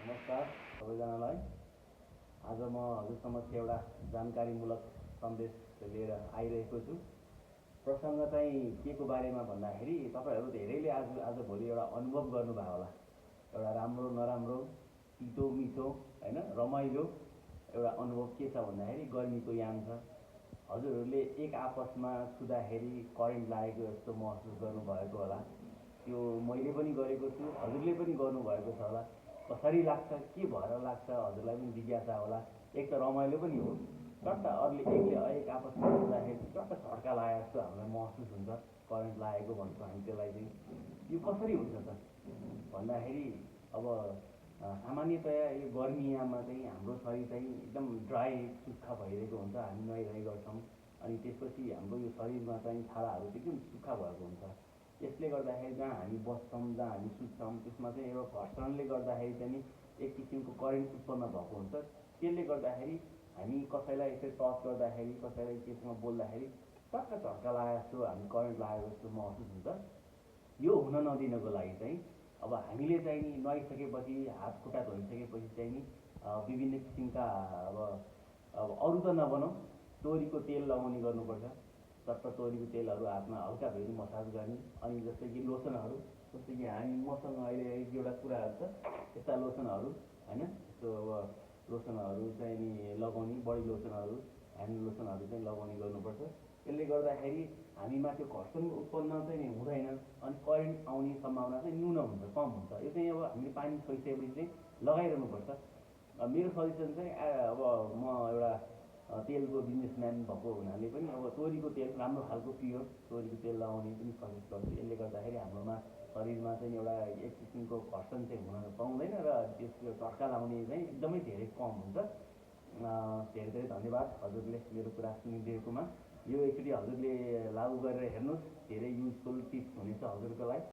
नमस्कार सबैजनालाई। आज म हजुरसमक्ष एउटा जानकारीमूलक सन्देश लिएर आइरहेको छु। प्रसङ्ग चाहिँ के को बारेमा भन्दाखेरि तपाईहरु धेरैले आजभोलि एउटा अनुभव गर्नुभयो होला। एउटा राम्रो नराम्रो, तितो मिठो हैन रमाइलो एउटा अनुभव के छ भन्दाखेरि गर्मीको याम छ। हजुरहरूले एक आपसमा छुँदाखेरि करेन्ट लागेको जस्तो महसुस गर्नुभएको होला। त्यो मैले पनि गरेको छु, हजुरले पनि गर्नुभएको छ होला। कसरी लाग्छ, के भएर लाग्छ, हजुरलाई पनि जिज्ञासा होला। एक त रमाइलो पनि हो, चट्ट एकले एक आपसमा छुँदाखेरि चट्ट झड्का लागेको जस्तो हामीलाई महसुस हुन्छ। करेन्ट लागेको भन्छौँ हामी त्यसलाई चाहिँ। यो कसरी हुन्छ त भन्दाखेरि अब सामान्यतया यो गर्मी याममा चाहिँ हाम्रो शरीर चाहिँ एकदम ड्राई सुक्खा भइरहेको हुन्छ। हामी नुहाइधुवाइ गर्छौँ अनि त्यसपछि हाम्रो यो शरीरमा चाहिँ छालाहरू एकदम सुक्खा भएको हुन्छ। यसले गर्दाखेरि जहाँ हामी बस्छौँ, जहाँ हामी सुत्छौँ त्यसमा चाहिँ एउटा घर्षणले गर्दाखेरि चाहिँ एक किसिमको करेन्ट उत्पन्न भएको हुन्छ। त्यसले गर्दाखेरि हामी कसैलाई यसरी टच गर्दाखेरि, कसैलाई केसँग बोल्दाखेरि टक्क झट्का लागेको जस्तो, हामी करेन्ट लागेको जस्तो महसुस हुन्छ। यो हुन नदिनको लागि चाहिँ अब हामीले चाहिँ नि नुहाइसकेपछि, हात खुट्टा धोइसकेपछि चाहिँ नि विभिन्न किसिमका अब अरू त नभनौँ, तोरीको तेल लगाउने गर्नुपर्छ। चट्ट तोरीको तेलहरू हातमा हल्का भेरी मसाज गर्ने। अनि जस्तै कि लोसनहरू, जस्तै कि हामी मसँग अहिले एक दुईवटा कुराहरू छ यस्ता लोसनहरू हैन, यस्तो अब लोसनहरू चाहिँ नि लगाउने, बडी लोसनहरू, ह्यान्ड लोसनहरू चाहिँ लगाउने गर्नुपर्छ। यसले गर्दाखेरि हामीमा त्यो घर्षण उत्पन्न चाहिँ नि हुँदैन अनि करेन्ट आउने सम्भावना चाहिँ न्यून हुन्छ, कम हुन्छ। यो चाहिँ अब हामीले पानी छोइसकेपछि चाहिँ लगाइरहनुपर्छ। मेरो सजेसन चाहिँ अब म एउटा तेलको बिजनेसम्यान भएको हुनाले पनि अब तोरीको तेल, राम्रो खालको प्योर तोरीको तेल लगाउने पनि सजेस्ट गर्छु। यसले गर्दाखेरि हाम्रोमा शरीरमा चाहिँ एउटा एक किसिमको घर्षण चाहिँ हुन पाउँदैन र त्यसको झट्का लगाउने चाहिँ एकदमै धेरै कम हुन्छ। धेरै धेरै धन्यवाद हजुरले मेरो कुरा सुनिदिएकोमा। यो एकचोटि हजुरले लागू गरेर हेर्नुहोस्, धेरै युजफुल टिप्स हुनेछ हजुरको लागि।